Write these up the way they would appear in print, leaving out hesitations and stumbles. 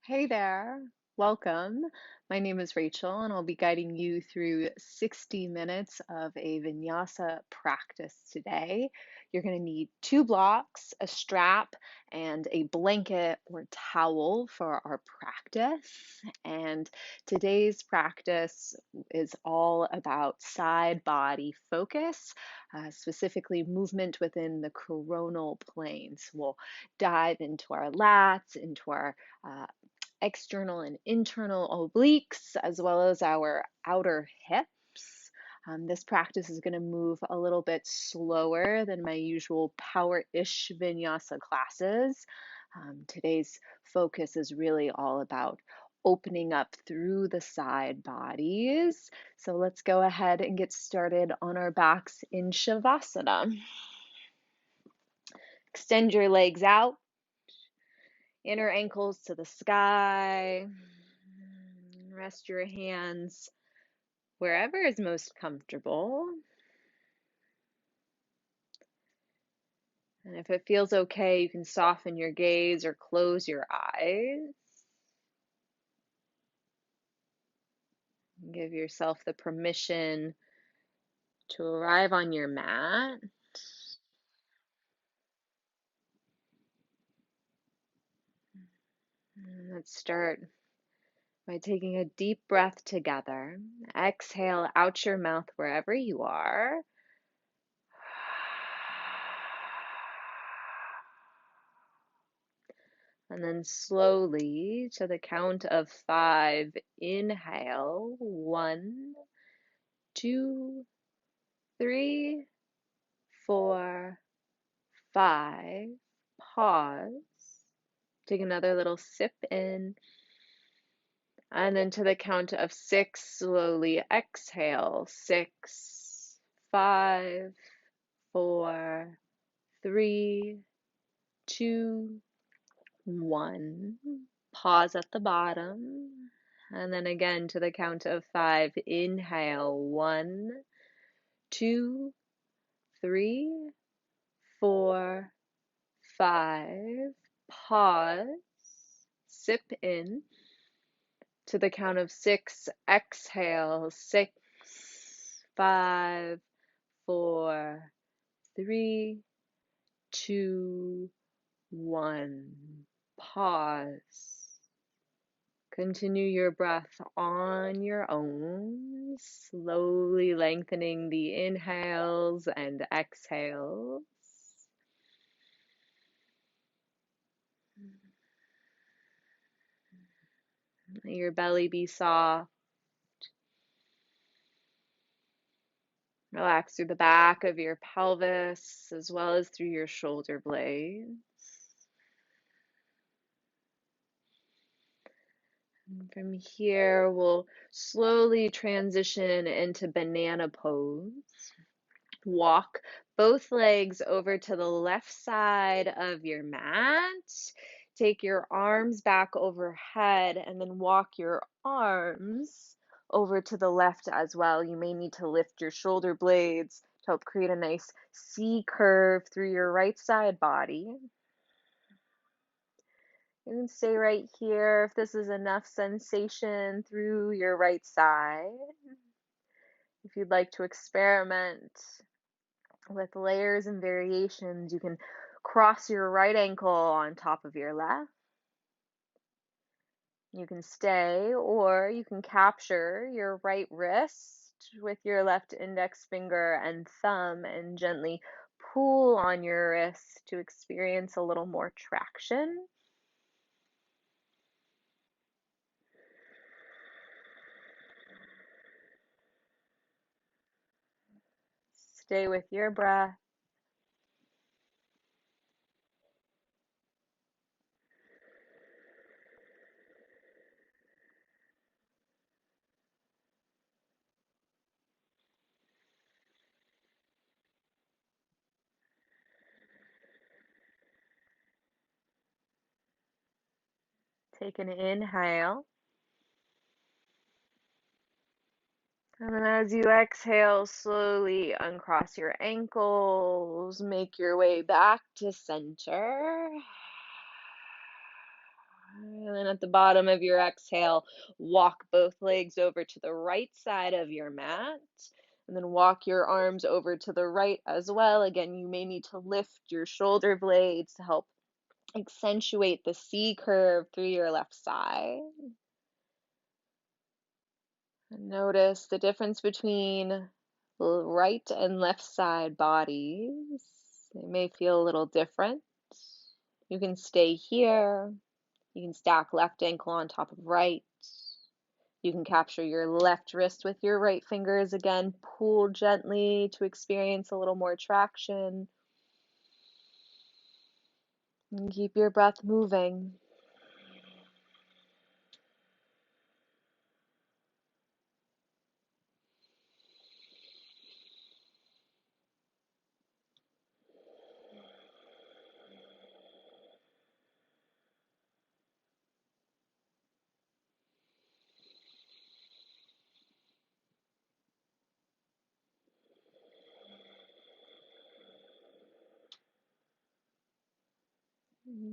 Hey there, welcome. My name is Rachel, and I'll be guiding you through 60 minutes of a vinyasa practice today. You're going to need two blocks, a strap, and a blanket or towel for our practice. And today's practice is all about side body focus, specifically movement within the coronal planes. We'll dive into our lats, into our external and internal obliques, as well as our outer hips. This practice is going to move a little bit slower than my usual power-ish vinyasa classes. Today's focus is really all about opening up through the side bodies. So let's go ahead and get started on our backs in Shavasana. Extend your legs out. Inner ankles to the sky. Rest your hands wherever is most comfortable. And if it feels okay, you can soften your gaze or close your eyes. Give yourself the permission to arrive on your mat. And let's start by taking a deep breath together. Exhale out your mouth wherever you are. And then slowly, to the count of 5, inhale. 1, 2, 3, 4, 5. Pause. Take another little sip in. And then to the count of 6, slowly exhale. 6, 5, 4, 3, 2, 1. Pause at the bottom. And then again to the count of 5, inhale. 1, 2, 3, 4, 5. Pause. Sip in. To the count of 6, exhale. 6, 5, 4, 3, 2, 1. Pause. Continue your breath on your own, slowly lengthening the inhales and exhales. Let your belly be soft. Relax through the back of your pelvis as well as through your shoulder blades. And from here, we'll slowly transition into banana pose. Walk both legs over to the left side of your mat. Take your arms back overhead and then walk your arms over to the left as well. You may need to lift your shoulder blades to help create a nice C curve through your right side body. You can stay right here if this is enough sensation through your right side. If you'd like to experiment with layers and variations, you can cross your right ankle on top of your left. You can stay, or you can capture your right wrist with your left index finger and thumb and gently pull on your wrist to experience a little more traction. Stay with your breath. Take an inhale. And then as you exhale, slowly uncross your ankles, make your way back to center. And then at the bottom of your exhale, walk both legs over to the right side of your mat. And then walk your arms over to the right as well. Again, you may need to lift your shoulder blades to help accentuate the C curve through your left side. And notice the difference between right and left side bodies. They may feel a little different. You can stay here. You can stack left ankle on top of right. You can capture your left wrist with your right fingers. Again, pull gently to experience a little more traction. And keep your breath moving.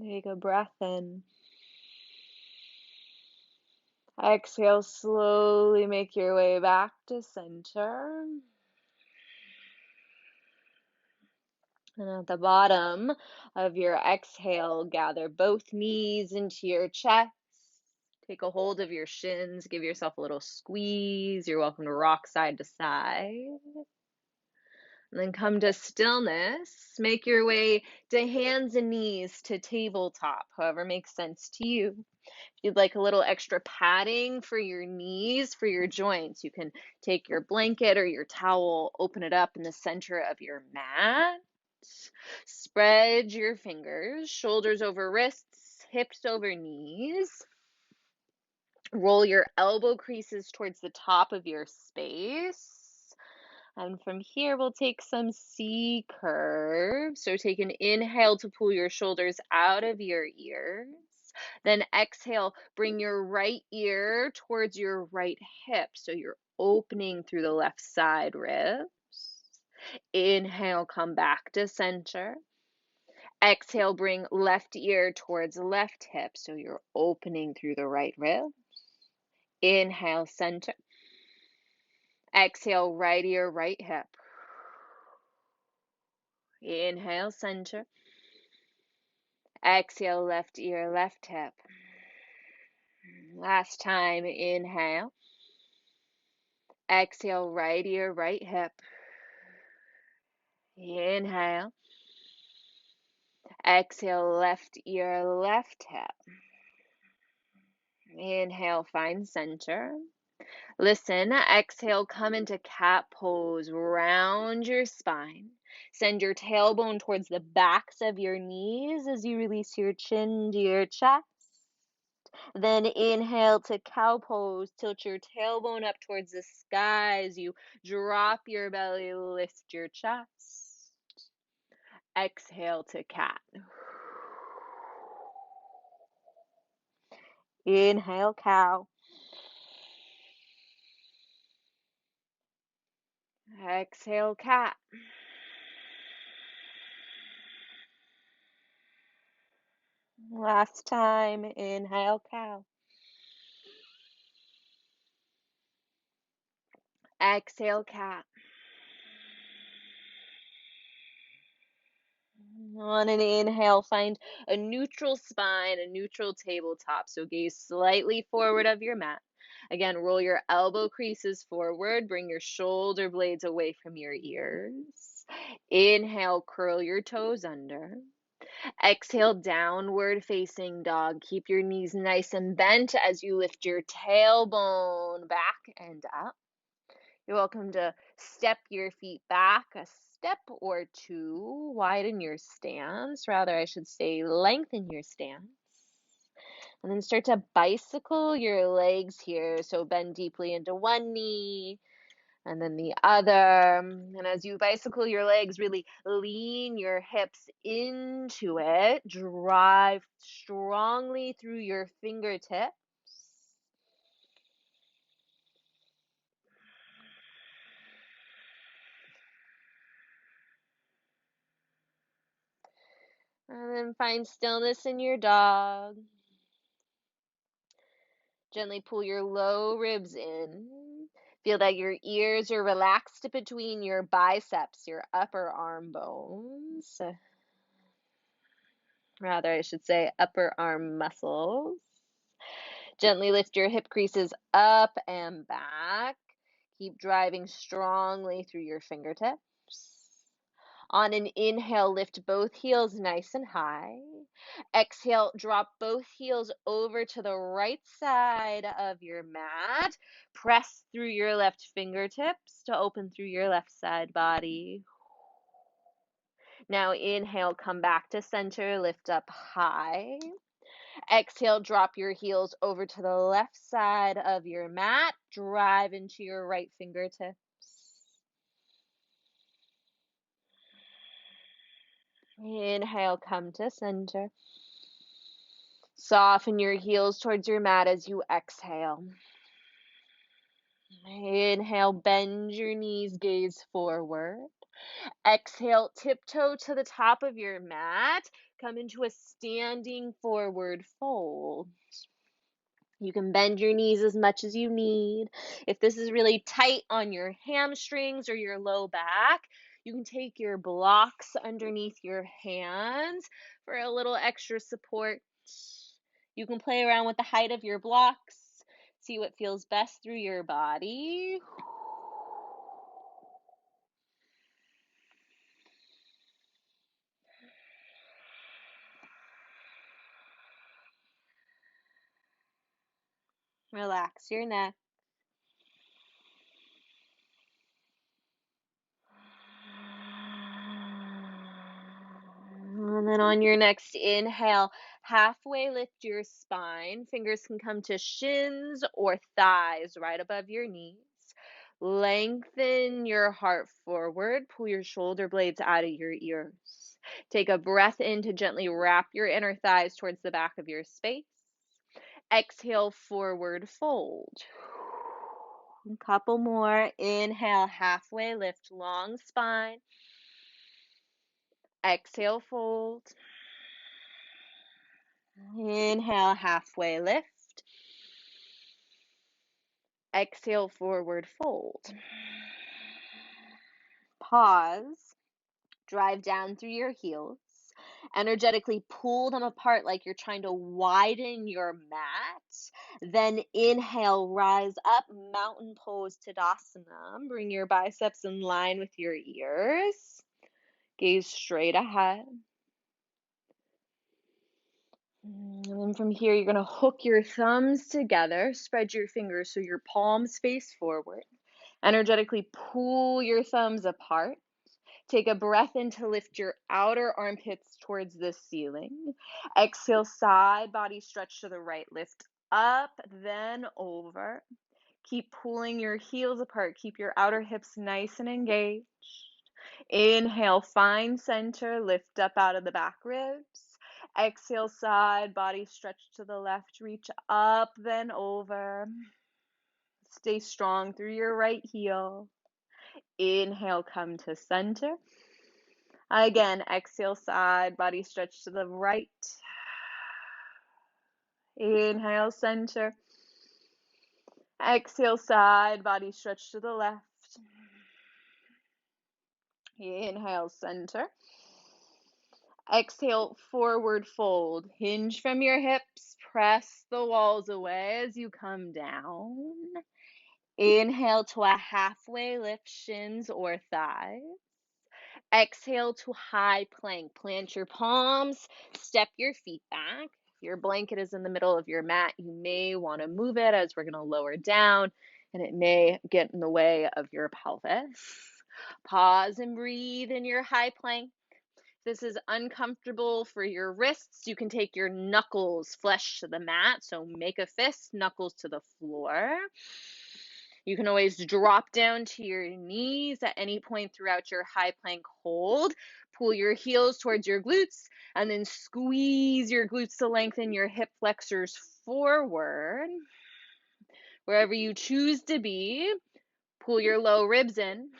Take a breath in. Exhale, slowly make your way back to center. And at the bottom of your exhale, gather both knees into your chest. Take a hold of your shins. Give yourself a little squeeze. You're welcome to rock side to side. And then come to stillness. Make your way to hands and knees to tabletop, however makes sense to you. If you'd like a little extra padding for your knees, for your joints, you can take your blanket or your towel, open it up in the center of your mat. Spread your fingers, shoulders over wrists, hips over knees. Roll your elbow creases towards the top of your space. And from here, we'll take some C curves. So take an inhale to pull your shoulders out of your ears. Then exhale, bring your right ear towards your right hip. So you're opening through the left side ribs. Inhale, come back to center. Exhale, bring left ear towards left hip. So you're opening through the right rib. Inhale, center. Exhale, right ear, right hip. Inhale, center. Exhale, left ear, left hip. Last time, inhale. Exhale, right ear, right hip. Inhale. Exhale, left ear, left hip. Inhale, find center. Listen, exhale, come into cat pose. Round your spine. Send your tailbone towards the backs of your knees as you release your chin to your chest. Then inhale to cow pose. Tilt your tailbone up towards the sky as you drop your belly, lift your chest. Exhale to cat. Inhale, cow. Exhale, cat. Last time, inhale, cow. Exhale, cat. On an inhale, find a neutral spine, a neutral tabletop. So gaze slightly forward of your mat. Again, roll your elbow creases forward. Bring your shoulder blades away from your ears. Inhale, curl your toes under. Exhale, downward facing dog. Keep your knees nice and bent as you lift your tailbone back and up. You're welcome to step your feet back a step or two. Widen your stance. Rather, I should say, lengthen your stance. And then start to bicycle your legs here. So bend deeply into one knee and then the other. And as you bicycle your legs, really lean your hips into it. Drive strongly through your fingertips. And then find stillness in your dog. Gently pull your low ribs in. Feel that your ears are relaxed between your biceps, your upper arm bones. Rather, I should say upper arm muscles. Gently lift your hip creases up and back. Keep driving strongly through your fingertips. On an inhale, lift both heels nice and high. Exhale, drop both heels over to the right side of your mat. Press through your left fingertips to open through your left side body. Now inhale, come back to center, lift up high. Exhale, drop your heels over to the left side of your mat. Drive into your right fingertips. Inhale, come to center. Soften your heels towards your mat as you exhale. Inhale, bend your knees, gaze forward. Exhale, tiptoe to the top of your mat. Come into a standing forward fold. You can bend your knees as much as you need. If this is really tight on your hamstrings or your low back, you can take your blocks underneath your hands for a little extra support. You can play around with the height of your blocks. See what feels best through your body. Relax your neck. And then on your next inhale, halfway lift your spine. Fingers can come to shins or thighs right above your knees. Lengthen your heart forward. Pull your shoulder blades out of your ears. Take a breath in to gently wrap your inner thighs towards the back of your space. Exhale, forward fold. A couple more. Inhale, halfway lift, long spine. Exhale, fold. Inhale, halfway lift. Exhale, forward fold. Pause. Drive down through your heels. Energetically pull them apart like you're trying to widen your mat. Then inhale, rise up, mountain pose, Tadasana. Bring your biceps in line with your ears. Gaze straight ahead. And then from here, you're going to hook your thumbs together, spread your fingers so your palms face forward. Energetically pull your thumbs apart. Take a breath in to lift your outer armpits towards the ceiling. Exhale, side body stretch to the right. Lift up, then over. Keep pulling your heels apart. Keep your outer hips nice and engaged. Inhale, find center. Lift up out of the back ribs. Exhale, side body stretch to the left. Reach up, then over. Stay strong through your right heel. Inhale, come to center. Again, exhale, side body stretch to the right. Inhale, center. Exhale, side body stretch to the left. Inhale, center. Exhale, forward fold. Hinge from your hips. Press the walls away as you come down. Inhale to a halfway lift, shins or thighs. Exhale to high plank. Plant your palms. Step your feet back. If your blanket is in the middle of your mat, you may want to move it as we're going to lower down, and it may get in the way of your pelvis. Pause and breathe in your high plank. This is uncomfortable for your wrists. You can take your knuckles flush to the mat. So make a fist, knuckles to the floor. You can always drop down to your knees at any point throughout your high plank hold. Pull your heels towards your glutes and then squeeze your glutes to lengthen your hip flexors forward. Wherever you choose to be, pull your low ribs in.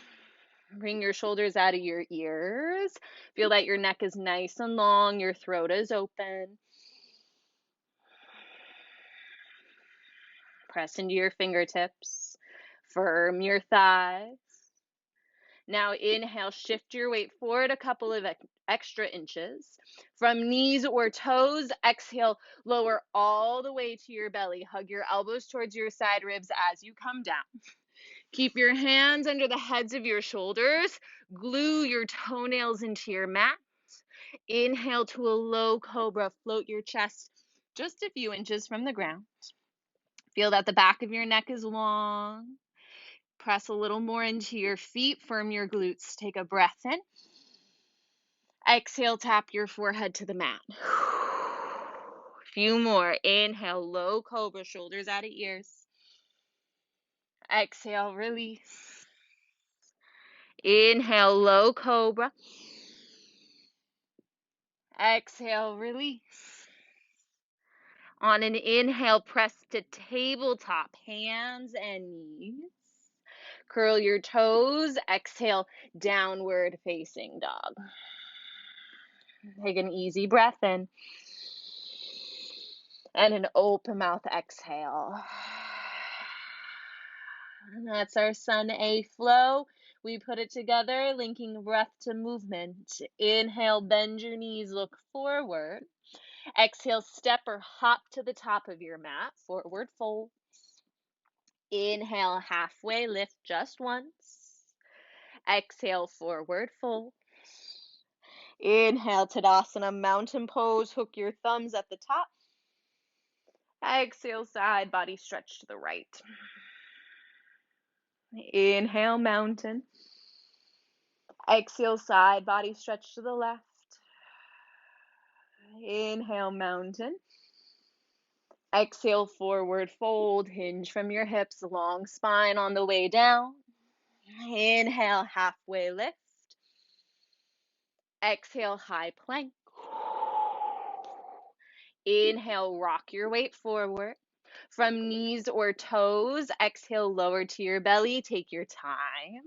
Bring your shoulders out of your ears. Feel that your neck is nice and long, your throat is open. Press into your fingertips. Firm your thighs. Now inhale, shift your weight forward a couple of extra inches. From knees or toes, exhale, lower all the way to your belly. Hug your elbows towards your side ribs as you come down. Keep your hands under the heads of your shoulders. Glue your toenails into your mat. Inhale to a low cobra. Float your chest just a few inches from the ground. Feel that the back of your neck is long. Press a little more into your feet. Firm your glutes. Take a breath in. Exhale, tap your forehead to the mat. Few more. Inhale, low cobra, shoulders out of ears. Exhale, release. Inhale, low cobra. Exhale, release. On an inhale, press to tabletop, hands and knees. Curl your toes. Exhale, downward facing dog. Take an easy breath in. And an open mouth exhale. And that's our Sun A flow. We put it together, linking breath to movement. Inhale, bend your knees, look forward. Exhale, step or hop to the top of your mat, forward fold. Inhale, halfway lift just once. Exhale, forward fold. Inhale, Tadasana, mountain pose. Hook your thumbs at the top. Exhale, side body stretch to the right. Inhale, mountain. Exhale, side body stretch to the left. Inhale, mountain. Exhale, forward fold. Hinge from your hips, long spine on the way down. Inhale, halfway lift. Exhale, high plank. Inhale, rock your weight forward. From knees or toes, exhale, lower to your belly. Take your time.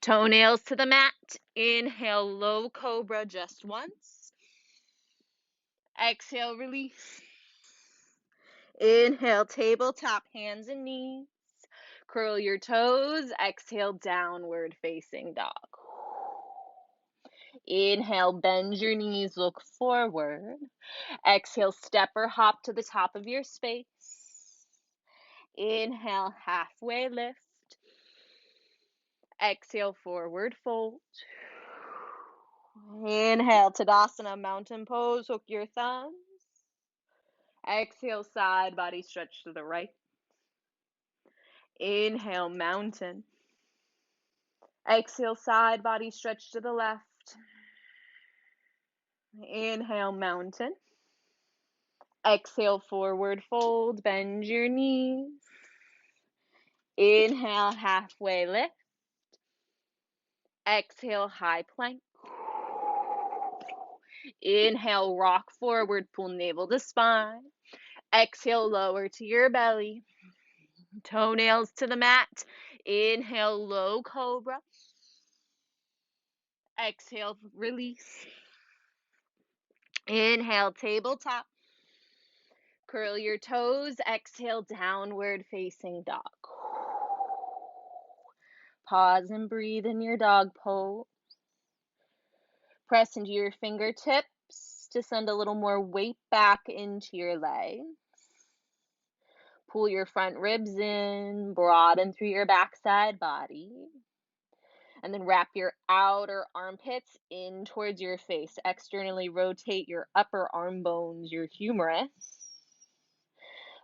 Toenails to the mat. Inhale, low cobra just once. Exhale, release. Inhale, tabletop, hands and knees. Curl your toes. Exhale, downward facing dog. Inhale, bend your knees, look forward. Exhale, step or hop to the top of your space. Inhale, halfway lift. Exhale, forward fold. Inhale, Tadasana, mountain pose. Hook your thumbs. Exhale, side body stretch to the right. Inhale, mountain. Exhale, side body stretch to the left. Inhale, mountain. Exhale, forward fold. Bend your knees. Inhale, halfway lift. Exhale, high plank. Inhale, rock forward, pull navel to spine. Exhale, lower to your belly. Toenails to the mat. Inhale, low cobra. Exhale, release. Inhale, tabletop. Curl your toes. Exhale, downward facing dog. Pause and breathe in your dog pose. Press into your fingertips to send a little more weight back into your legs. Pull your front ribs in, broaden through your backside body. And then wrap your outer armpits in towards your face. Externally rotate your upper arm bones, your humerus.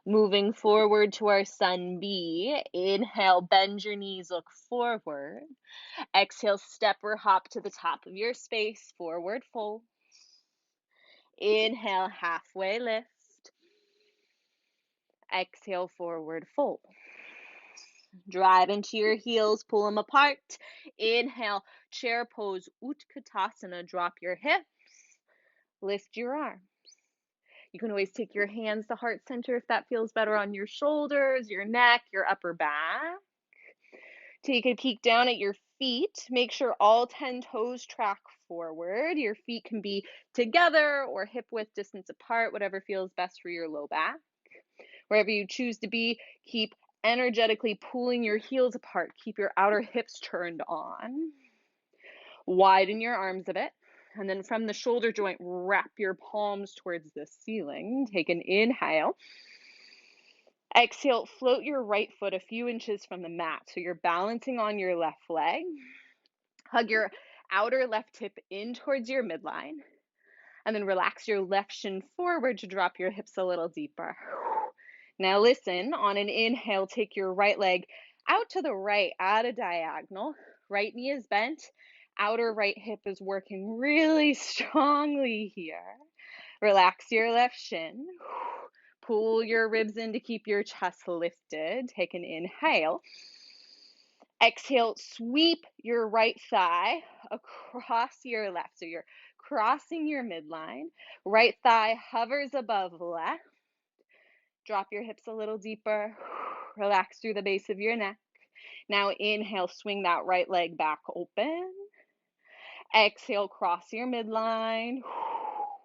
Moving forward to our Sun B. Inhale, bend your knees, look forward. Exhale, step or hop to the top of your space, forward fold. Inhale, halfway lift. Exhale, forward fold. Drive into your heels, pull them apart. Inhale, chair pose, Utkatasana. Drop your hips, lift your arms. You can always take your hands to heart center if that feels better on your shoulders, your neck, your upper back. Take a peek down at your feet. Make sure all 10 toes track forward. Your feet can be together or hip width distance apart, whatever feels best for your low back. Wherever you choose to be, keep energetically pulling your heels apart. Keep your outer hips turned on. Widen your arms a bit. And then from the shoulder joint, wrap your palms towards the ceiling. Take an inhale. Exhale, float your right foot a few inches from the mat. So you're balancing on your left leg. Hug your outer left hip in towards your midline. And then relax your left shin forward to drop your hips a little deeper. Now listen, on an inhale, take your right leg out to the right at a diagonal. Right knee is bent. Outer right hip is working really strongly here. Relax your left shin. Pull your ribs in to keep your chest lifted. Take an inhale. Exhale, sweep your right thigh across your left. So you're crossing your midline. Right thigh hovers above left. Drop your hips a little deeper. Relax through the base of your neck. Now inhale, swing that right leg back open. Exhale, cross your midline.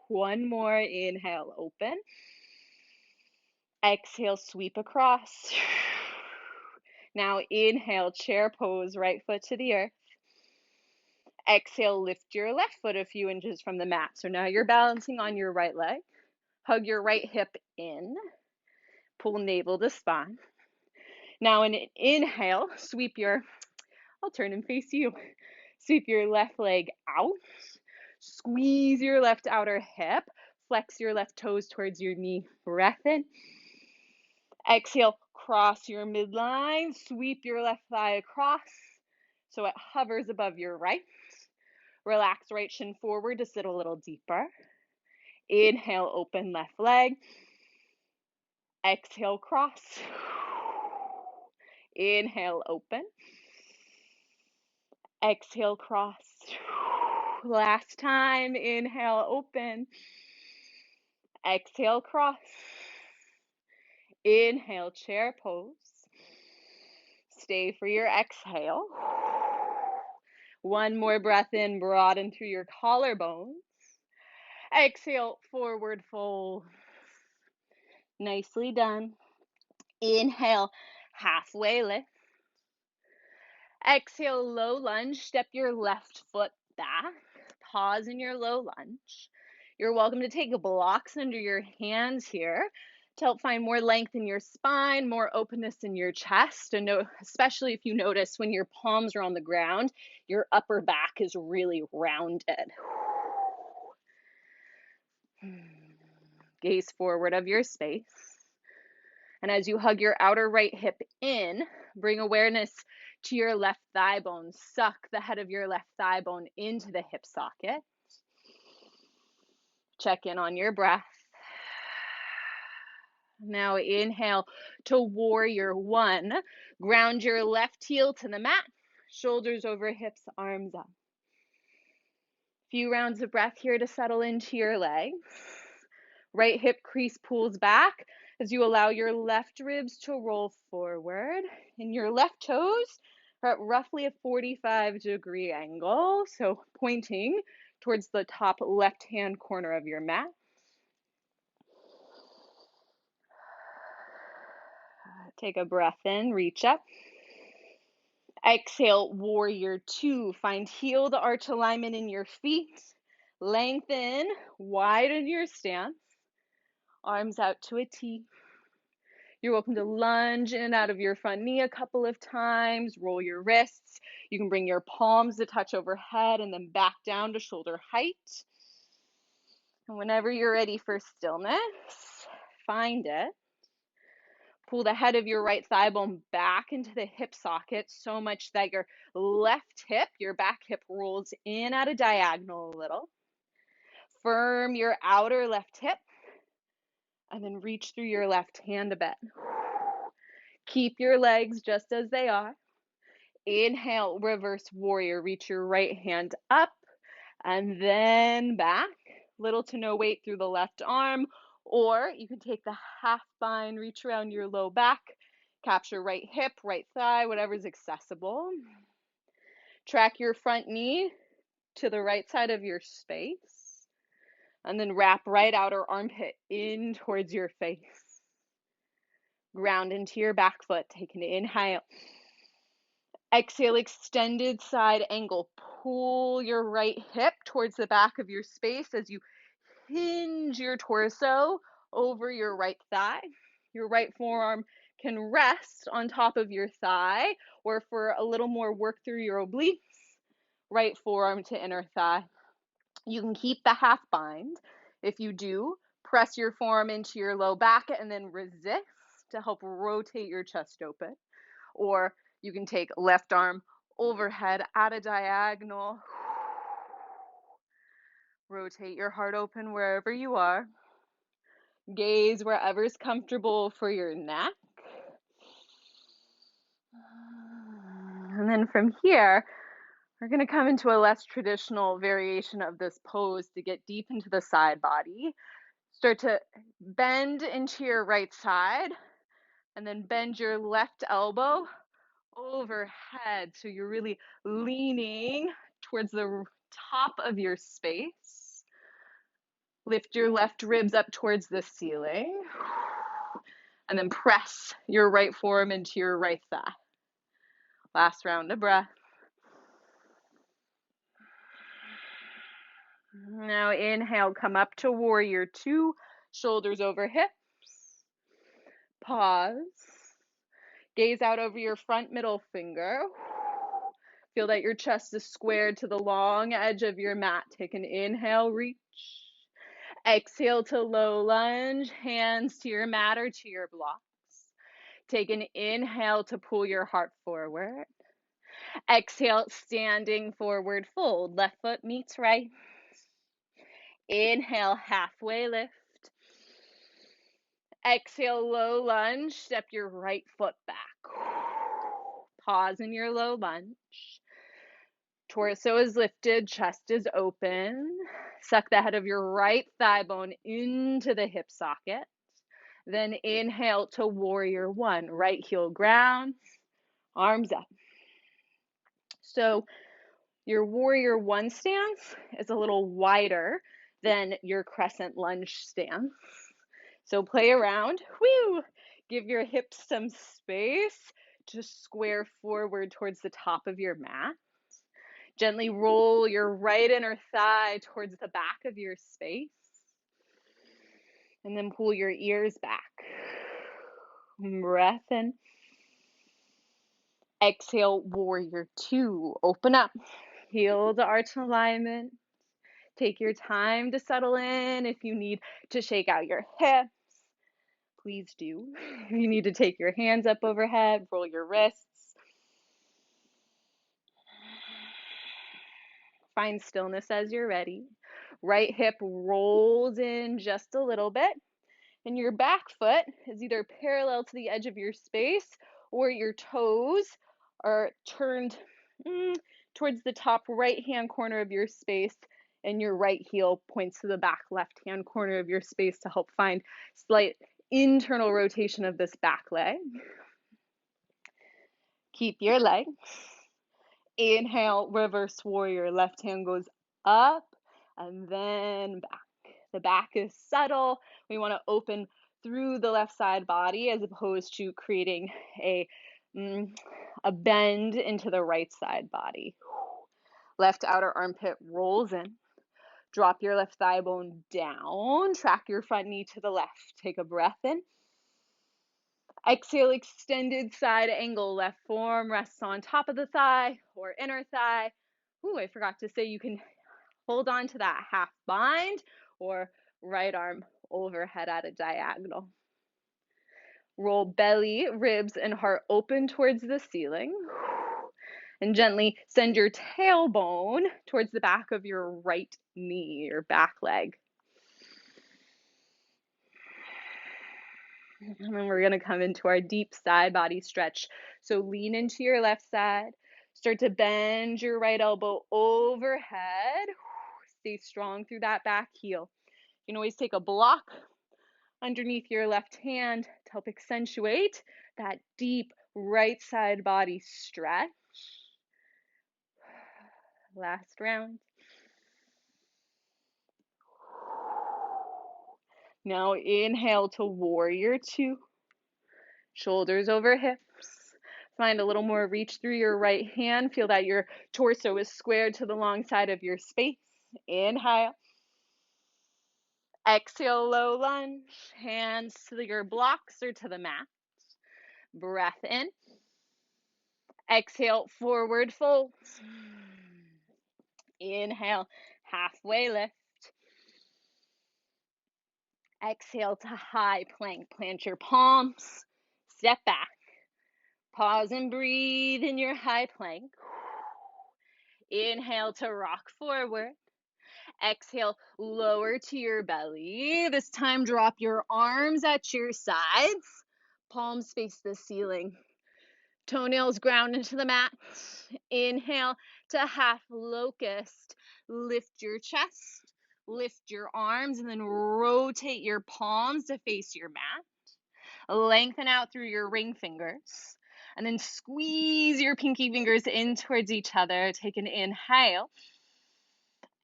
One more, inhale, open. Exhale, sweep across. Now inhale, chair pose, right foot to the earth. Exhale, lift your left foot a few inches from the mat. So now you're balancing on your right leg. Hug your right hip in. Pull navel to spine. Now an inhale, I'll turn and face you. Sweep your left leg out. Squeeze your left outer hip. Flex your left toes towards your knee. Breath in. Exhale, cross your midline. Sweep your left thigh across so it hovers above your right. Relax right shin forward to sit a little deeper. Inhale, open left leg. Exhale, cross. Inhale, open. Exhale, cross. Last time, inhale, open. Exhale, cross. Inhale, chair pose. Stay for your exhale. One more breath in, broaden through your collarbones. Exhale, forward fold. Nicely done. Inhale, halfway lift. Exhale, low lunge. Step your left foot back. Pause in your low lunge. You're welcome to take blocks under your hands here to help find more length in your spine, more openness in your chest, and especially if you notice when your palms are on the ground, your upper back is really rounded. Gaze forward of your space. And as you hug your outer right hip in, bring awareness to your left thigh bone. Suck the head of your left thigh bone into the hip socket. Check in on your breath. Now inhale to warrior one. Ground your left heel to the mat. Shoulders over hips, arms up. Few rounds of breath here to settle into your legs. Right hip crease pulls back as you allow your left ribs to roll forward. And your left toes are at roughly a 45-degree angle, so pointing towards the top left-hand corner of your mat. Take a breath in, reach up. Exhale, warrior two. Find heel to arch alignment in your feet. Lengthen, widen your stance. Arms out to a T. You're welcome to lunge in and out of your front knee a couple of times. Roll your wrists. You can bring your palms to touch overhead and then back down to shoulder height. And whenever you're ready for stillness, find it. Pull the head of your right thigh bone back into the hip socket so much that your left hip, your back hip, rolls in at a diagonal a little. Firm your outer left hip and then reach through your left hand a bit. Keep your legs just as they are. Inhale, reverse warrior. Reach your right hand up and then back. Little to no weight through the left arm, or you can take the half bind, reach around your low back, capture right hip, right thigh, whatever's accessible. Track your front knee to the right side of your space, and then wrap right outer armpit in towards your face. Ground into your back foot. Take an inhale. Exhale, extended side angle. Pull your right hip towards the back of your space as you hinge your torso over your right thigh. Your right forearm can rest on top of your thigh, or for a little more work through your obliques, right forearm to inner thigh. You can keep the half bind. If you do, press your forearm into your low back and then resist to help rotate your chest open. Or you can take left arm overhead at a diagonal. Rotate your heart open wherever you are. Gaze wherever's comfortable for your neck. And then from here, we're going to come into a less traditional variation of this pose to get deep into the side body. Start to bend into your right side and then bend your left elbow overhead. So you're really leaning towards the top of your space. Lift your left ribs up towards the ceiling. And then press your right forearm into your right thigh. Last round of breath. Now inhale, come up to warrior two, shoulders over hips. Pause. Gaze out over your front middle finger. Feel that your chest is squared to the long edge of your mat. Take an inhale, reach. Exhale to low lunge, hands to your mat or to your blocks. Take an inhale to pull your heart forward. Exhale, standing forward fold. Left foot meets right. Inhale, halfway lift. Exhale, low lunge. Step your right foot back. Pause in your low lunge. Torso is lifted, chest is open. Suck the head of your right thigh bone into the hip socket. Then inhale to warrior one. Right heel ground, arms up. So your warrior one stance is a little wider than your crescent lunge stance. So play around. Woo! Give your hips some space to square forward towards the top of your mat. Gently roll your right inner thigh towards the back of your space. And then pull your ears back. Breath in. Exhale, warrior two. Open up. Heel to arch alignment. Take your time to settle in. If you need to shake out your hips, please do. If you need to take your hands up overhead, roll your wrists. Find stillness as you're ready. Right hip rolls in just a little bit. And your back foot is either parallel to the edge of your space or your toes are turned towards the top right-hand corner of your space, and your right heel points to the back left-hand corner of your space to help find slight internal rotation of this back leg. Keep your legs. Inhale, reverse warrior. Left hand goes up and then back. The back is subtle. We want to open through the left side body as opposed to creating a bend into the right side body. Left outer armpit rolls in. Drop your left thigh bone down. Track your front knee to the left. Take a breath in. Exhale, extended side angle. Left forearm rests on top of the thigh or inner thigh. Ooh, I forgot to say you can hold on to that half bind or right arm overhead at a diagonal. Roll belly, ribs, and heart open towards the ceiling. And gently send your tailbone towards the back of your right knee, your back leg. And then we're going to come into our deep side body stretch. So lean into your left side. Start to bend your right elbow overhead. Stay strong through that back heel. You can always take a block underneath your left hand to help accentuate that deep right side body stretch. Last round. Now inhale to warrior two. Shoulders over hips. Find a little more reach through your right hand. Feel that your torso is squared to the long side of your space. Inhale. Exhale, low lunge. Hands to your blocks or to the mat. Breath in. Exhale, forward fold. Inhale, halfway lift. Exhale to high plank. Plant your palms. Step back. Pause and breathe in your high plank. Inhale to rock forward. Exhale, lower to your belly. This time, drop your arms at your sides. Palms face the ceiling. Toenails ground into the mat. Inhale to half locust. Lift your chest. Lift your arms and then rotate your palms to face your mat. Lengthen out through your ring fingers. And then squeeze your pinky fingers in towards each other. Take an inhale.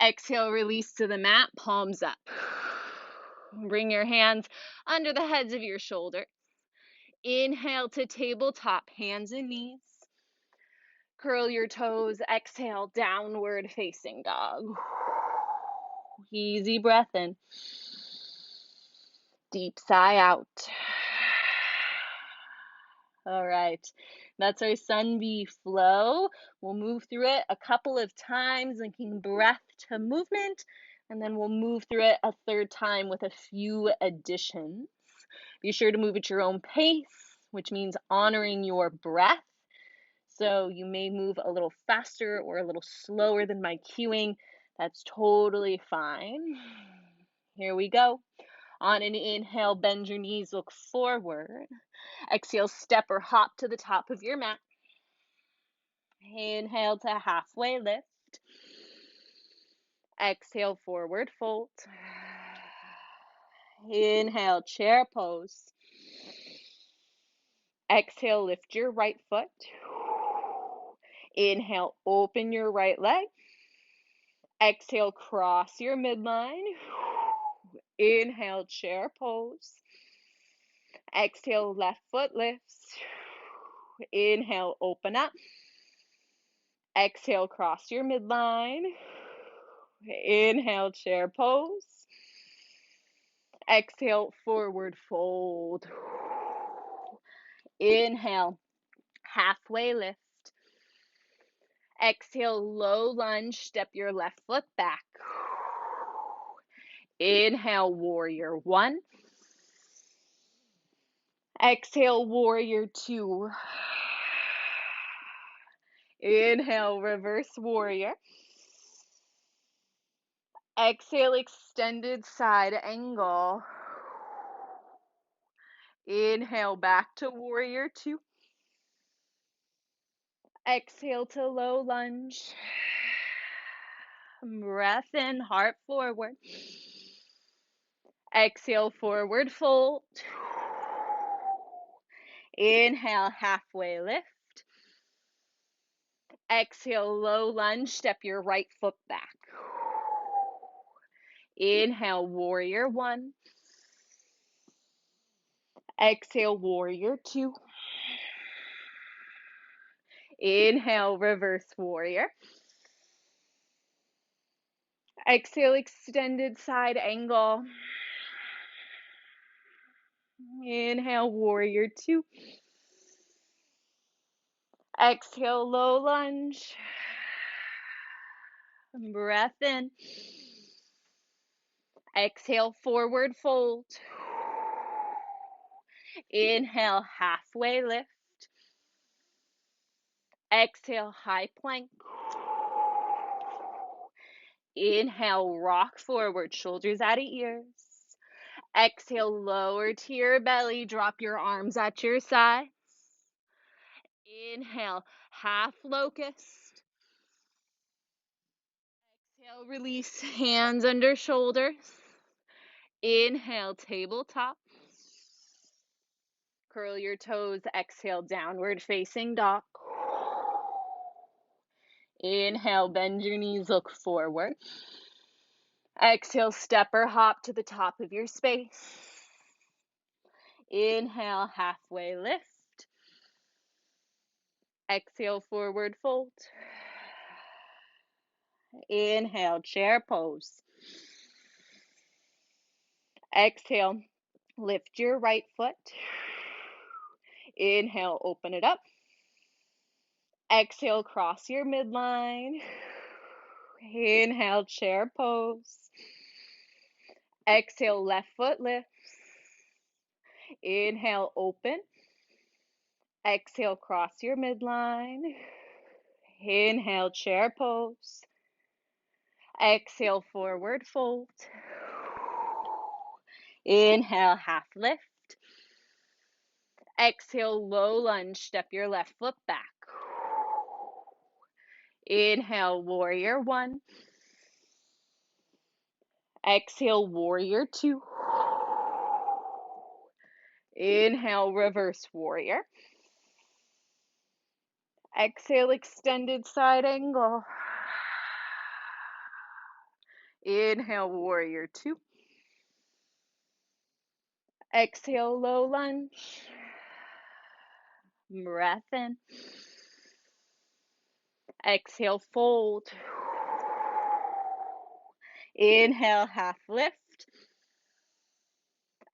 Exhale, release to the mat, palms up. Bring your hands under the heads of your shoulders. Inhale to tabletop, hands and knees. Curl your toes. Exhale, downward facing dog. Easy breath in. Deep sigh out. All right, that's our sun bee flow. We'll move through it a couple of times, linking breath to movement, and then we'll move through it a third time with a few additions. Be sure to move at your own pace, which means honoring your breath. So you may move a little faster or a little slower than my cueing. That's totally fine. Here we go. On an inhale, bend your knees, look forward. Exhale, step or hop to the top of your mat. Inhale to halfway lift. Exhale, forward fold. Inhale, chair pose. Exhale, lift your right foot. Inhale, open your right leg. Exhale, cross your midline. Inhale, chair pose. Exhale, left foot lifts. Inhale, open up. Exhale, cross your midline. Inhale, chair pose. Exhale, forward fold. Inhale, halfway lift. Exhale, low lunge, step your left foot back. Inhale, warrior one. Exhale, warrior two. Inhale, reverse warrior. Exhale, extended side angle. Inhale, back to warrior two. Exhale to low lunge. Breath in, heart forward. Exhale, forward fold. Inhale, halfway lift. Exhale, low lunge, step your right foot back. Inhale, warrior one. Exhale, warrior two. Inhale, reverse warrior. Exhale, extended side angle. Inhale, warrior two. Exhale, low lunge. Breath in. Exhale, forward fold. Inhale, halfway lift. Exhale, high plank. Inhale, rock forward, shoulders out of ears. Exhale, lower to your belly, drop your arms at your sides. Inhale, half locust. Exhale, release, hands under shoulders. Inhale, tabletop. Curl your toes, exhale, downward facing dog. Inhale, bend your knees, look forward. Exhale, step or hop to the top of your space. Inhale, halfway lift. Exhale, forward fold. Inhale, chair pose. Exhale, lift your right foot. Inhale, open it up. Exhale, cross your midline. Inhale, chair pose. Exhale, left foot lifts. Inhale, open. Exhale, cross your midline. Inhale, chair pose. Exhale, forward fold. Inhale, half lift. Exhale, low lunge, step your left foot back. Inhale, warrior one. Exhale, warrior two. Inhale, reverse warrior. Exhale, extended side angle. Inhale, warrior two. Exhale, low lunge. Breath in. Exhale, fold. Inhale, half lift.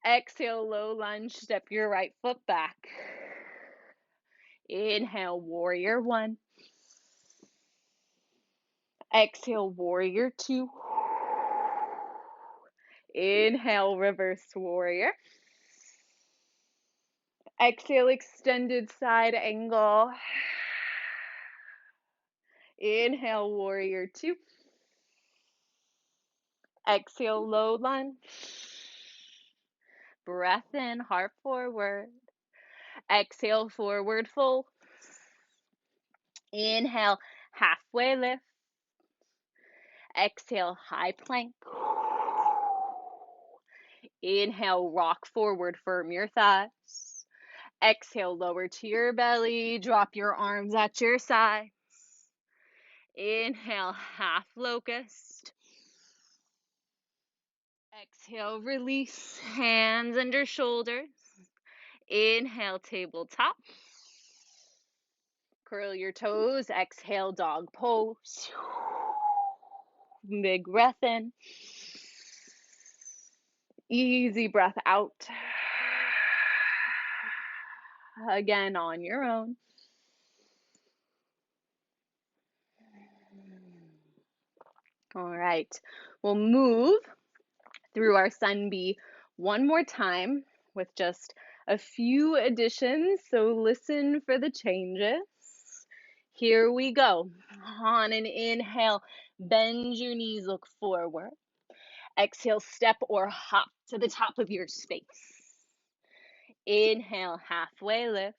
Exhale, low lunge, step your right foot back. Inhale, warrior one. Exhale, warrior two. Inhale, reverse warrior. Exhale, extended side angle. Inhale, warrior two. Exhale, low lunge. Breath in, heart forward. Exhale, forward fold. Inhale, halfway lift. Exhale, high plank. Inhale, rock forward, firm your thighs. Exhale, lower to your belly. Drop your arms at your sides. Inhale, half locust. Exhale, release, hands under shoulders. Inhale, tabletop. Curl your toes. Exhale, dog pose. Big breath in. Easy breath out. Again, on your own. All right, we'll move through our Sun B one more time with just a few additions, so listen for the changes. Here we go. On an inhale, bend your knees, look forward. Exhale, step or hop to the top of your space. Inhale, halfway lift.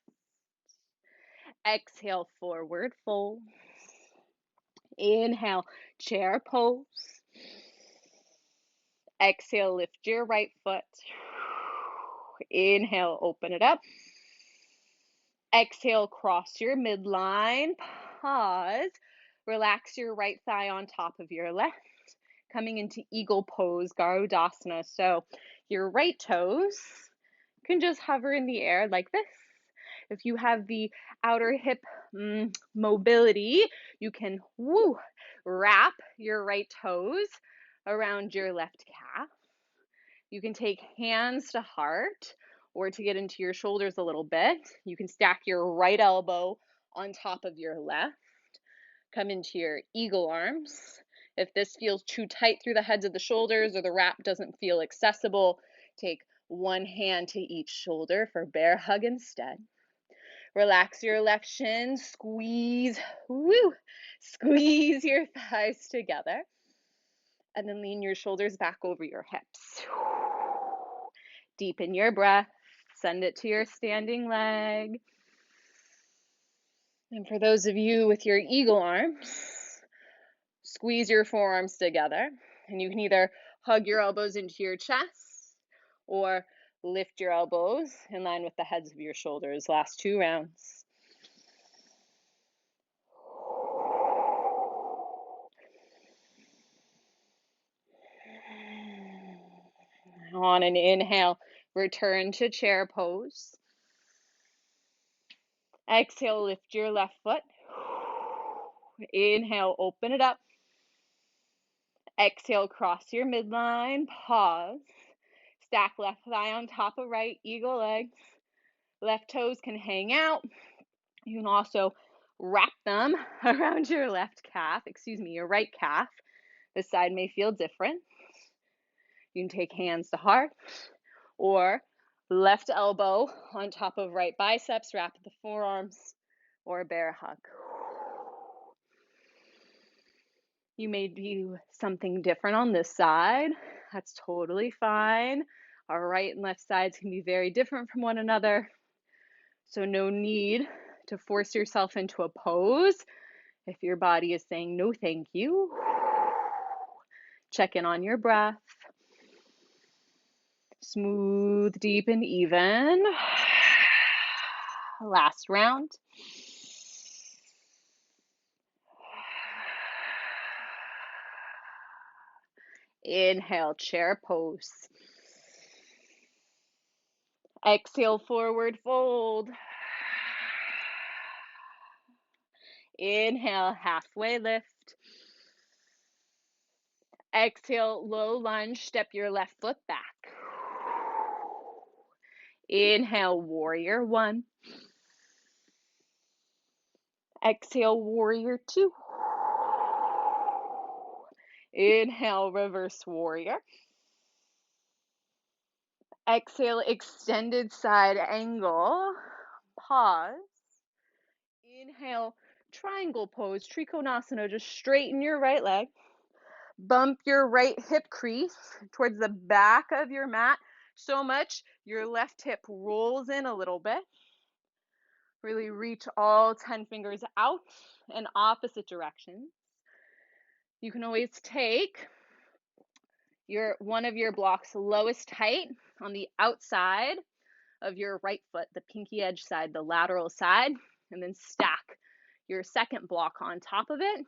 Exhale, forward fold. Inhale, chair pose. Exhale, lift your right foot. Inhale, open it up. Exhale, cross your midline. Pause. Relax your right thigh on top of your left. Coming into eagle pose, Garudasana. So your right toes can just hover in the air like this. If you have the outer hip mobility, you can wrap your right toes around your left calf. You can take hands to heart, or to get into your shoulders a little bit, you can stack your right elbow on top of your left. Come into your eagle arms. If this feels too tight through the heads of the shoulders or the wrap doesn't feel accessible, take one hand to each shoulder for bear hug instead. Relax your left shin, squeeze your thighs together, and then lean your shoulders back over your hips. Deepen your breath, send it to your standing leg. And for those of you with your eagle arms, squeeze your forearms together, and you can either hug your elbows into your chest or lift your elbows in line with the heads of your shoulders. Last 2 rounds. On an inhale, return to chair pose. Exhale, lift your left foot. Inhale, open it up. Exhale, cross your midline, pause. Stack left thigh on top of right, eagle legs. Left toes can hang out. You can also wrap them around your your right calf. This side may feel different. You can take hands to heart or left elbow on top of right biceps, wrap the forearms, or a bear hug. You may do something different on this side. That's totally fine. Our right and left sides can be very different from one another. So no need to force yourself into a pose if your body is saying no thank you. Check in on your breath. Smooth, deep, and even. Last round. Inhale, chair pose. Exhale, forward fold. Inhale, halfway lift. Exhale, low lunge, step your left foot back. Inhale, warrior one. Exhale, warrior two. Inhale, reverse warrior. Exhale, extended side angle. Pause. Inhale, triangle pose, Trikonasana. Just straighten your right leg. Bump your right hip crease towards the back of your mat so much your left hip rolls in a little bit. Really reach all 10 fingers out in opposite directions. You can always take one of your blocks lowest height on the outside of your right foot, the pinky edge side, the lateral side, and then stack your second block on top of it.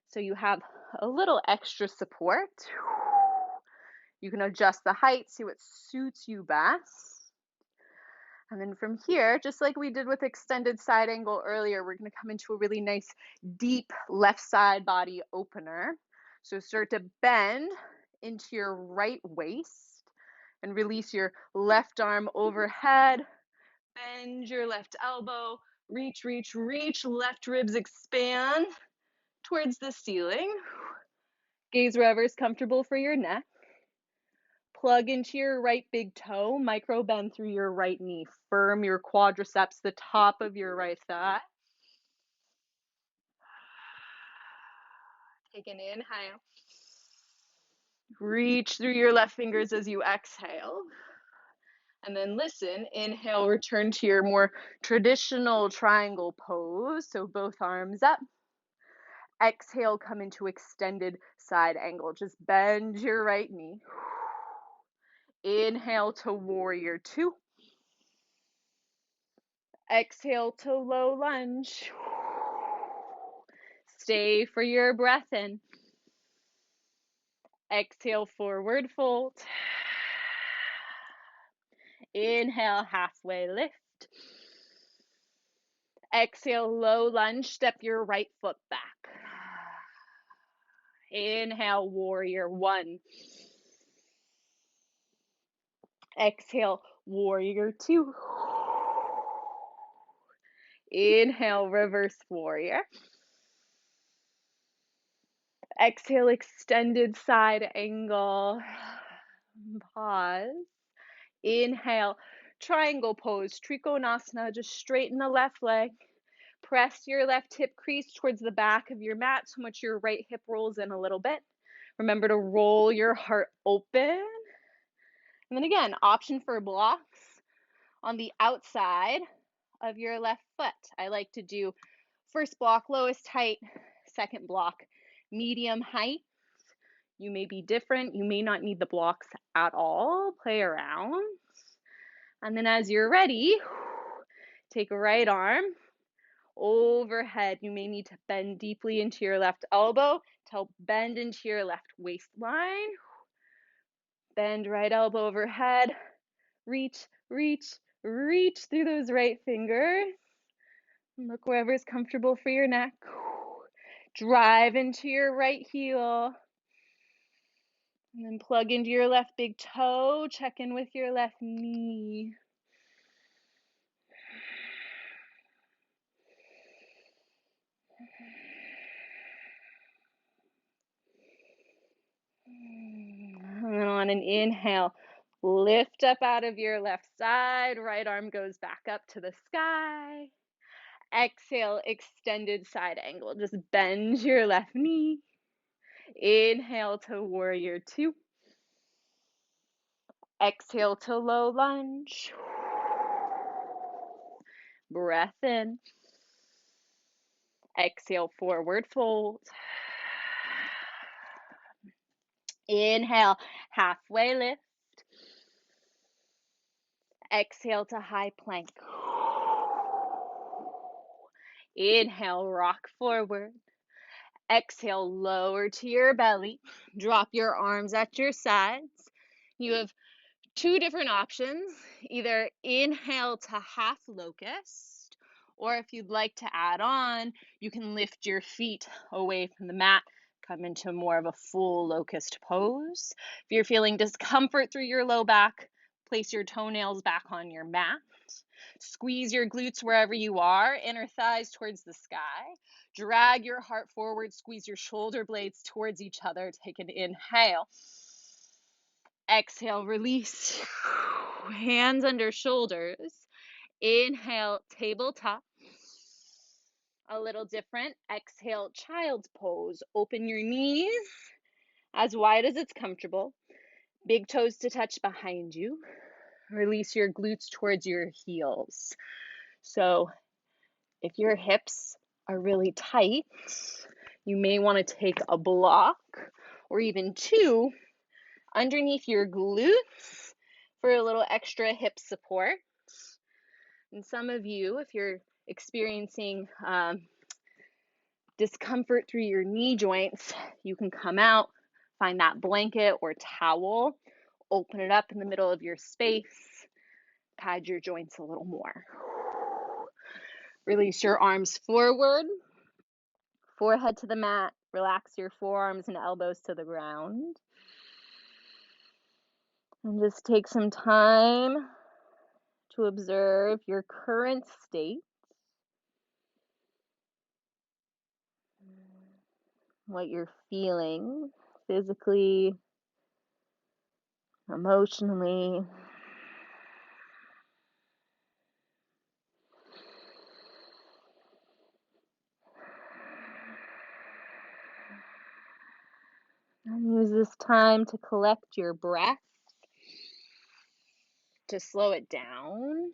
So you have a little extra support. You can adjust the height, see what suits you best. And then from here, just like we did with extended side angle earlier, we're going to come into a really nice deep left side body opener. So start to bend into your right waist and release your left arm overhead. Bend your left elbow. Reach, reach, reach. Left ribs expand towards the ceiling. Gaze wherever is comfortable for your neck. Plug into your right big toe, micro bend through your right knee. Firm your quadriceps, the top of your right thigh. Take an inhale. Reach through your left fingers as you exhale. And then listen, inhale, return to your more traditional triangle pose. So both arms up. Exhale, come into extended side angle. Just bend your right knee. Inhale to warrior two. Exhale to low lunge. Stay for your breath in. Exhale, forward fold. Inhale, halfway lift. Exhale, low lunge, step your right foot back. Inhale, warrior one. Exhale, warrior two. Inhale, reverse warrior. Exhale, extended side angle. Pause. Inhale, triangle pose, Trikonasana. Just straighten the left leg. Press your left hip crease towards the back of your mat so much your right hip rolls in a little bit. Remember to roll your heart open. And then again, option for blocks on the outside of your left foot. I like to do first block, lowest height, second block, medium height. You may be different. You may not need the blocks at all. Play around. And then as you're ready, take a right arm overhead. You may need to bend deeply into your left elbow to help bend into your left waistline. Bend right elbow overhead. Reach, reach, reach through those right fingers. Look wherever's comfortable for your neck. Drive into your right heel. And then plug into your left big toe. Check in with your left knee. And then on an inhale, lift up out of your left side. Right arm goes back up to the sky. Exhale, extended side angle. Just bend your left knee. Inhale to warrior two. Exhale to low lunge. Breath in. Exhale, forward fold. Inhale, halfway lift. Exhale to high plank. Inhale, rock forward. Exhale, lower to your belly. Drop your arms at your sides. You have two different options. Either inhale to half locust, or if you'd like to add on, you can lift your feet away from the mat, come into more of a full locust pose. If you're feeling discomfort through your low back, place your toenails back on your mat. Squeeze your glutes wherever you are, inner thighs towards the sky. Drag your heart forward, squeeze your shoulder blades towards each other. Take an inhale. Exhale, release. Hands under shoulders. Inhale, tabletop. A little different. Exhale, child's pose. Open your knees as wide as it's comfortable. Big toes to touch behind you. Release your glutes towards your heels. So if your hips are really tight, you may want to take a block or even two underneath your glutes for a little extra hip support. And some of you, if you're experiencing discomfort through your knee joints, you can come out, find that blanket or towel, open it up in the middle of your space, pad your joints a little more. Release your arms forward, forehead to the mat. Relax your forearms and elbows to the ground. And just take some time to observe your current state, what you're feeling physically, emotionally. And use this time to collect your breath, to slow it down.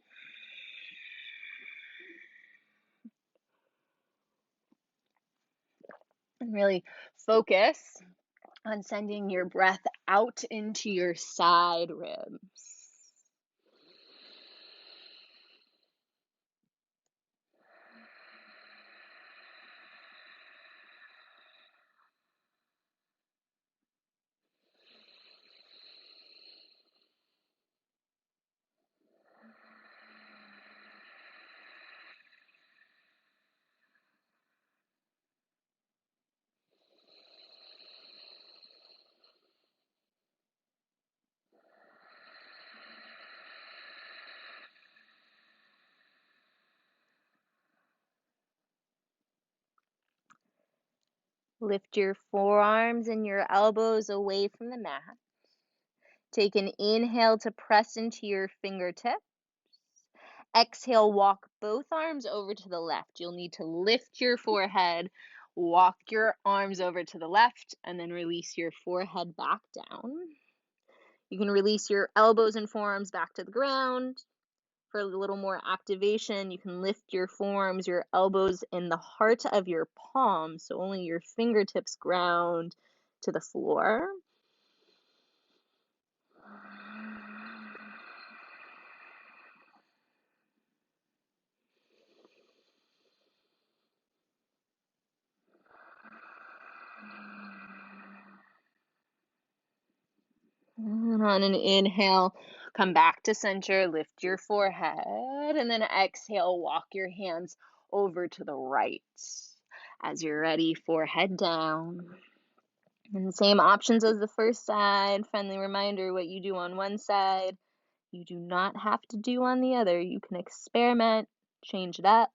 And really focus on sending your breath out into your side ribs. Lift your forearms and your elbows away from the mat. Take an inhale to press into your fingertips. Exhale, walk both arms over to the left. You'll need to lift your forehead, walk your arms over to the left, and then release your forehead back down. You can release your elbows and forearms back to the ground. For a little more activation, you can lift your forearms, your elbows in the heart of your palms, so only your fingertips ground to the floor. And On an inhale, come back to center, lift your forehead, and then exhale, walk your hands over to the right. As you're ready, forehead down. And the same options as the first side. Friendly reminder, what you do on one side, you do not have to do on the other. You can experiment, change it up.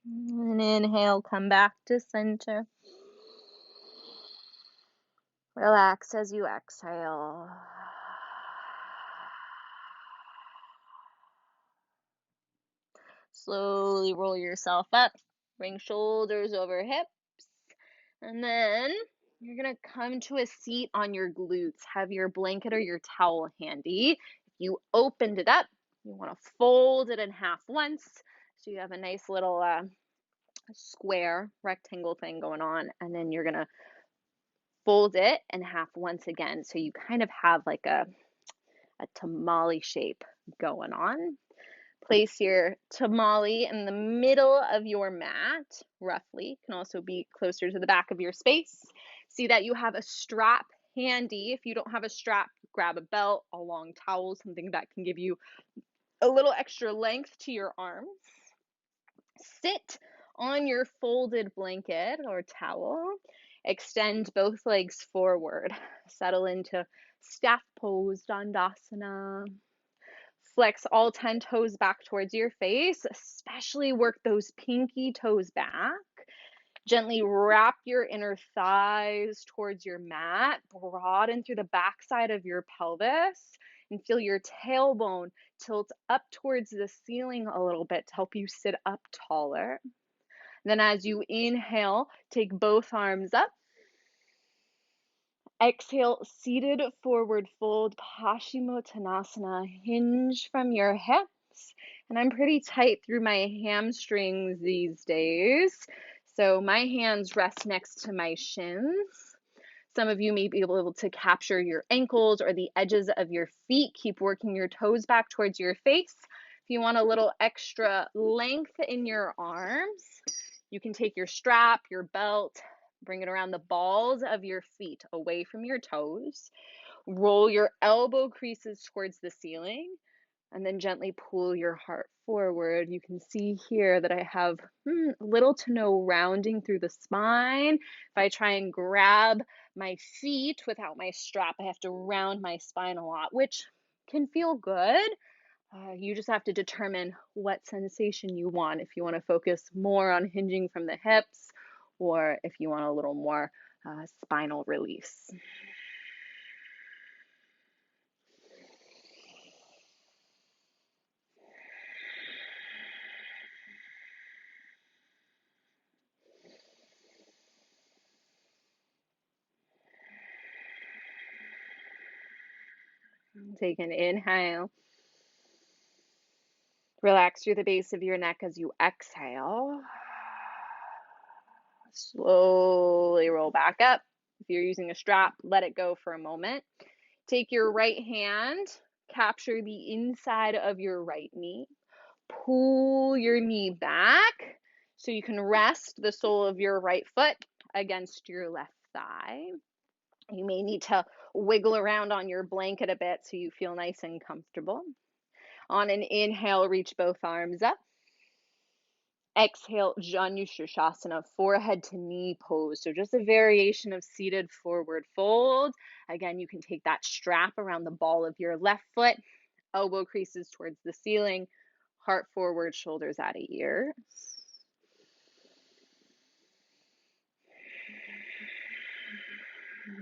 And inhale, come back to center. Relax as you exhale. Slowly roll yourself up. Bring shoulders over hips. And then you're going to come to a seat on your glutes. Have your blanket or your towel handy. If you opened it up, you want to fold it in half once. So you have a nice little square rectangle thing going on. And then you're going to fold it in half once again. So you kind of have like a tamale shape going on. Place your tamale in the middle of your mat, roughly. Can also be closer to the back of your space. See that you have a strap handy. If you don't have a strap, grab a belt, a long towel, something that can give you a little extra length to your arms. Sit on your folded blanket or towel. Extend both legs forward. Settle into staff pose, Dandasana. Flex all 10 toes back towards your face, especially work those pinky toes back. Gently wrap your inner thighs towards your mat, broaden through the backside of your pelvis, and feel your tailbone tilt up towards the ceiling a little bit to help you sit up taller. Then as you inhale, take both arms up. Exhale, seated forward fold, Pashimotanasana. Hinge from your hips. And I'm pretty tight through my hamstrings these days. So my hands rest next to my shins. Some of you may be able to capture your ankles or the edges of your feet. Keep working your toes back towards your face. If you want a little extra length in your arms, you can take your strap, your belt, bring it around the balls of your feet, away from your toes. Roll your elbow creases towards the ceiling, and then gently pull your heart forward. You can see here that I have little to no rounding through the spine. If I try and grab my feet without my strap, I have to round my spine a lot, which can feel good. You just have to determine what sensation you want. If you want to focus more on hinging from the hips, or if you want a little more spinal release. Take an inhale. Relax through the base of your neck as you exhale. Slowly roll back up. If you're using a strap, let it go for a moment. Take your right hand, capture the inside of your right knee. Pull your knee back so you can rest the sole of your right foot against your left thigh. You may need to wiggle around on your blanket a bit so you feel nice and comfortable. On an inhale, reach both arms up. Exhale, Janushirshasana, forehead to knee pose. So just a variation of seated forward fold. Again, you can take that strap around the ball of your left foot, elbow creases towards the ceiling, heart forward, shoulders out of ear.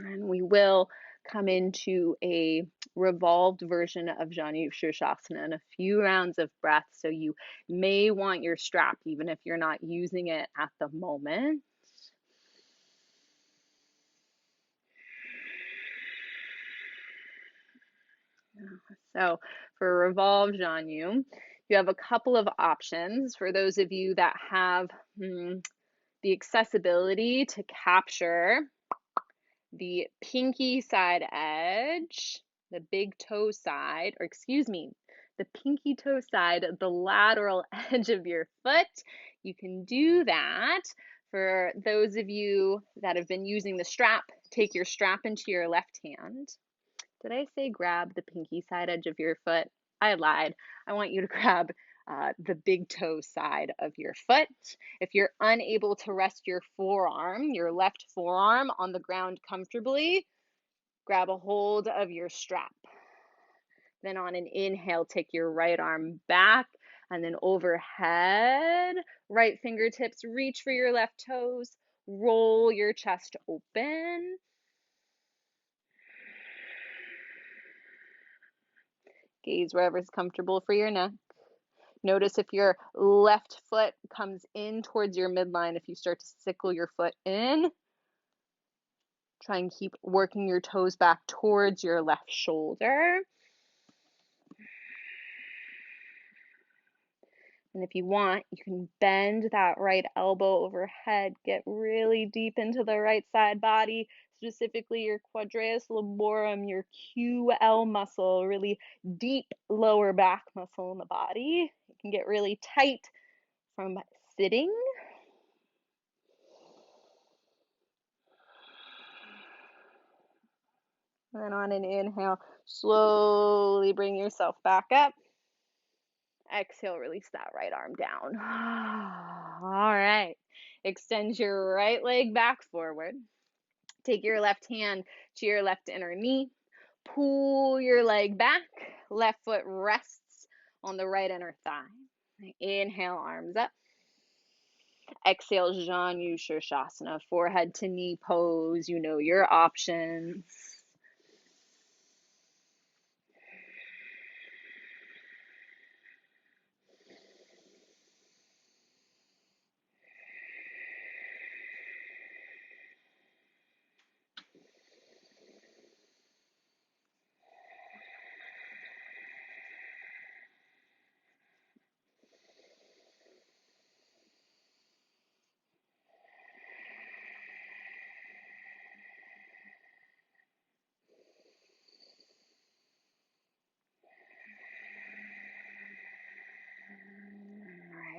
And we will come into a revolved version of Janushirshasana in a few rounds of breath. So you may want your strap, even if you're not using it at the moment. So for revolved Janu, you have a couple of options for those of you that have the accessibility to capture the pinky side edge, the big toe side, or excuse me, the pinky toe side, the lateral edge of your foot. You can do that. For those of you that have been using the strap, take your strap into your left hand. Did I say grab the pinky side edge of your foot? I lied. I want you to grab the big toe side of your foot. If you're unable to rest your forearm, your left forearm on the ground comfortably, grab a hold of your strap. Then on an inhale, take your right arm back and then overhead. Right fingertips reach for your left toes. Roll your chest open. Gaze wherever's comfortable for your neck. Notice if your left foot comes in towards your midline, if you start to sickle your foot in, try and keep working your toes back towards your left shoulder. And if you want, you can bend that right elbow overhead, get really deep into the right side body, specifically your quadratus lumborum, your QL muscle, really deep lower back muscle in the body. It can get really tight from sitting. And then on an inhale, slowly bring yourself back up. Exhale, release that right arm down. All right. Extend your right leg back forward. Take your left hand to your left inner knee. Pull your leg back. Left foot rests on the right inner thigh. Inhale, arms up. Exhale, Janu Shirshasana, forehead to knee pose. You know your options.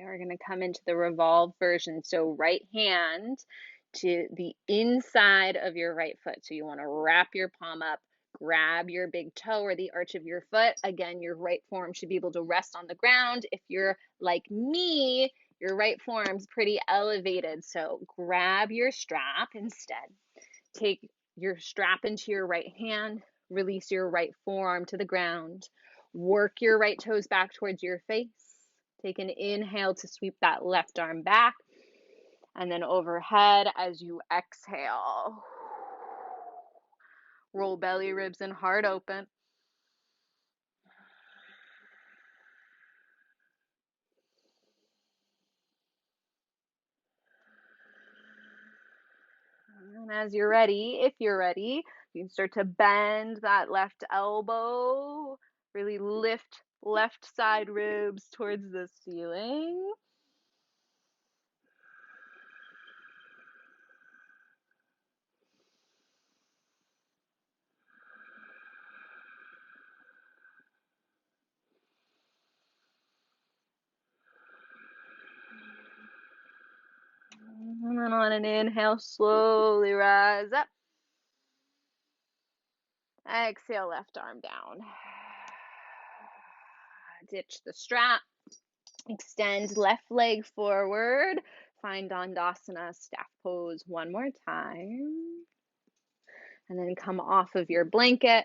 We're going to come into the revolve version. So right hand to the inside of your right foot. So you want to wrap your palm up, grab your big toe or the arch of your foot. Again, your right forearm should be able to rest on the ground. If you're like me, your right forearm's pretty elevated. So grab your strap instead. Take your strap into your right hand, release your right forearm to the ground. Work your right toes back towards your face. Take an inhale to sweep that left arm back, and then overhead as you exhale. Roll belly, ribs, and heart open. And as you're ready, if you're ready, you can start to bend that left elbow. Really lift left side ribs towards the ceiling. And then on an inhale, slowly rise up. Exhale, left arm down. Ditch the strap. Extend left leg forward. Find Dandasana, staff pose one more time. And then come off of your blanket.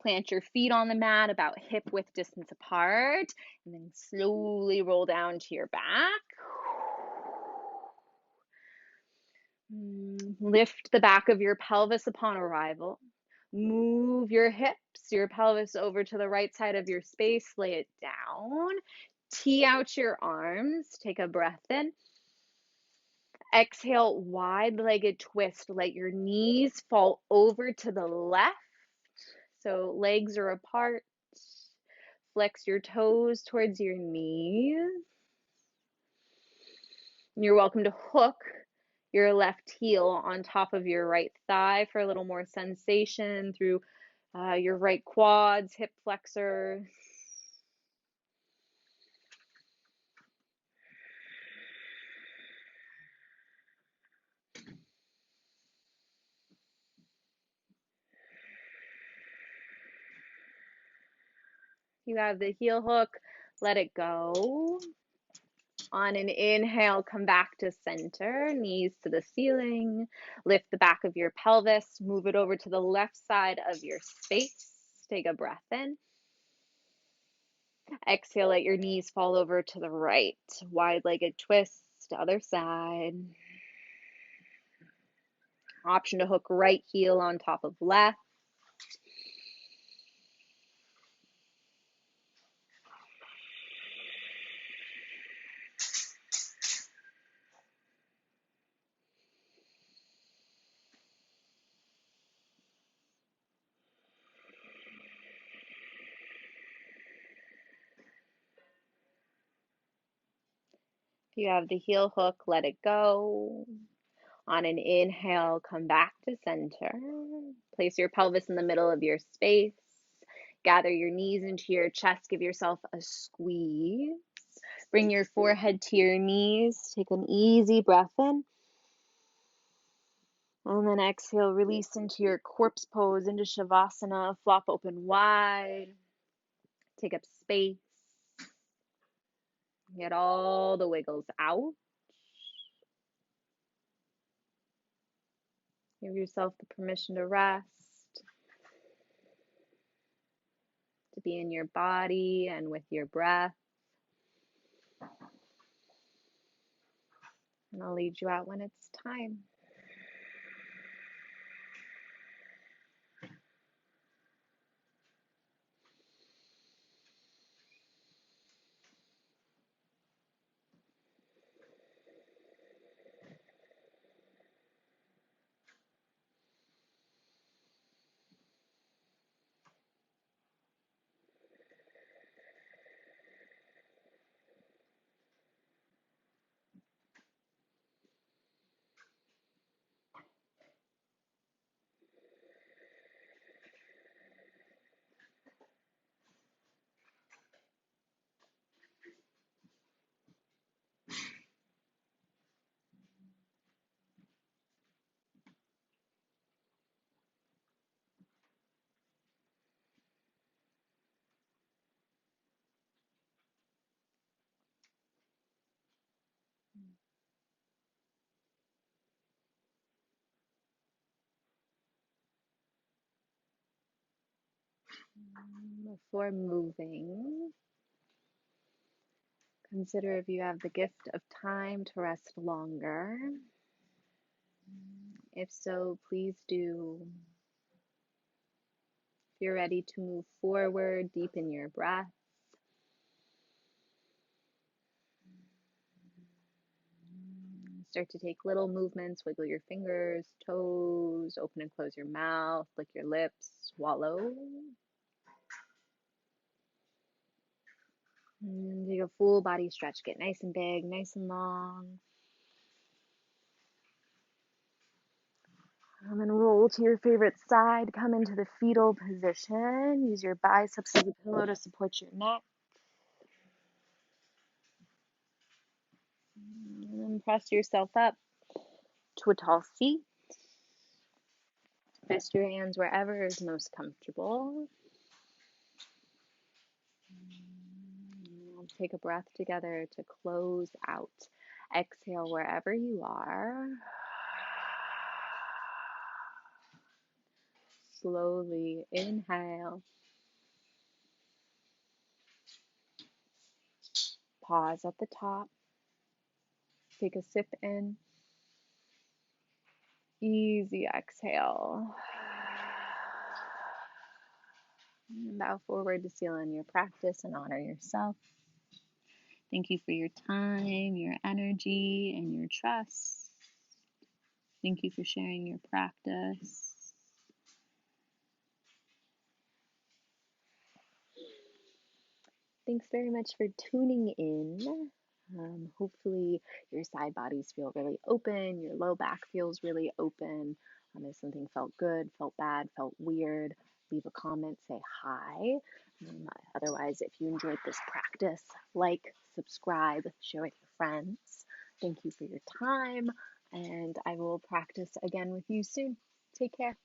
Plant your feet on the mat about hip width distance apart. And then slowly roll down to your back. Lift the back of your pelvis upon arrival. Move your hips, your pelvis over to the right side of your space. Lay it down. Tee out your arms. Take a breath in. Exhale, wide-legged twist. Let your knees fall over to the left. So legs are apart. Flex your toes towards your knees. You're welcome to hook your left heel on top of your right thigh for a little more sensation through your right quads, hip flexor. You have the heel hook, let it go. On an inhale, come back to center, knees to the ceiling. Lift the back of your pelvis, move it over to the left side of your space. Take a breath in. Exhale, let your knees fall over to the right. Wide-legged twist, other side. Option to hook right heel on top of left. If you have the heel hook, let it go. On an inhale, come back to center. Place your pelvis in the middle of your space. Gather your knees into your chest. Give yourself a squeeze. Bring your forehead to your knees. Take an easy breath in. And then exhale, release into your corpse pose, into Shavasana. Flop open wide. Take up space. Get all the wiggles out. Give yourself the permission to rest, to be in your body and with your breath. And I'll lead you out when it's time. Before moving, consider if you have the gift of time to rest longer. If so, please do. If you're ready to move forward, deepen your breath. Start to take little movements, wiggle your fingers, toes, open and close your mouth, lick your lips, swallow. And take a full body stretch, get nice and big, nice and long. And then roll to your favorite side, come into the fetal position. Use your biceps as a pillow to support your neck. And then press yourself up to a tall seat. Rest your hands wherever is most comfortable. We'll take a breath together to close out. Exhale wherever you are. Slowly inhale. Pause at the top. Take a sip in. Easy exhale. And bow forward to seal in your practice and honor yourself. Thank you for your time, your energy, and your trust. Thank you for sharing your practice. Thanks very much for tuning in. Hopefully your side bodies feel really open, your low back feels really open. If something felt good, felt bad, felt weird, leave a comment, say hi. Otherwise, if you enjoyed this practice, like, subscribe, share with your friends. Thank you for your time, and I will practice again with you soon. Take care.